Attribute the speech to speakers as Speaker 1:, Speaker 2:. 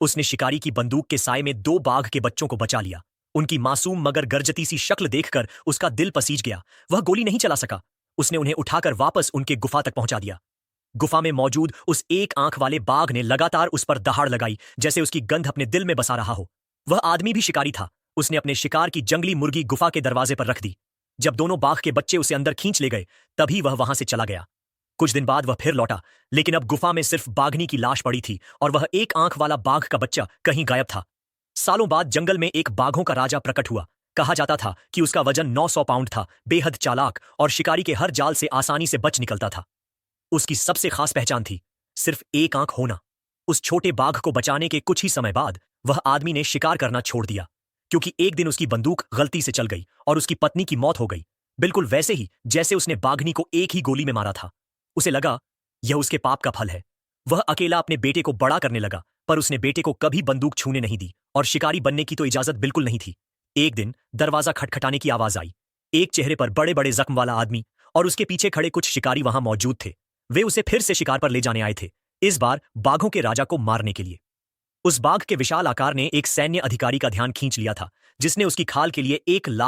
Speaker 1: उसने शिकारी की बंदूक के साए में दो बाघ के बच्चों को बचा लिया। उनकी मासूम मगर गरजती सी शक्ल देखकर उसका दिल पसीज गया। वह गोली नहीं चला सका। उसने उन्हें उठाकर वापस उनके गुफा तक पहुंचा दिया। गुफा में मौजूद उस एक आंख वाले बाघ ने लगातार उस पर दहाड़ लगाई, जैसे उसकी गंध अपने दिल में बसा रहा हो। वह आदमी भी शिकारी था। उसने अपने शिकार की जंगली मुर्गी गुफा के दरवाजे पर रख दी। जब दोनों बाघ के बच्चे उसे अंदर खींच ले गए, तभी वह वहां से चला गया। कुछ दिन बाद वह फिर लौटा, लेकिन अब गुफा में सिर्फ बाघनी की लाश पड़ी थी और वह एक आंख वाला बाघ का बच्चा कहीं गायब था। सालों बाद जंगल में एक बाघों का राजा प्रकट हुआ। कहा जाता था कि उसका वजन 900 पाउंड था, बेहद चालाक और शिकारी के हर जाल से आसानी से बच निकलता था। उसकी सबसे खास पहचान थी सिर्फ एक आंख होना। उस छोटे बाघ को बचाने के कुछ ही समय बाद वह आदमी ने शिकार करना छोड़ दिया, क्योंकि एक दिन उसकी बंदूक गलती से चल गई और उसकी पत्नी की मौत हो गई, बिल्कुल वैसे ही जैसे उसने बाघनी को एक ही गोली में मारा था। उसे लगा यह उसके पाप का फल है। वह अकेला अपने बेटे को बड़ा करने लगा, पर उसने बेटे को कभी बंदूक छूने नहीं दी और शिकारी बनने की तो इजाजत बिल्कुल नहीं थी। एक दिन दरवाजा खटखटाने की आवाज आई। एक चेहरे पर बड़े बड़े जख्म वाला आदमी और उसके पीछे खड़े कुछ शिकारी वहां मौजूद थे। वे उसे फिर से शिकार पर ले जाने आए थे, इस बार बाघों के राजा को मारने के लिए। उस बाघ के विशाल आकार ने एक सैन्य अधिकारी का ध्यान खींच लिया था, जिसने उसकी खाल के लिए 1 लाख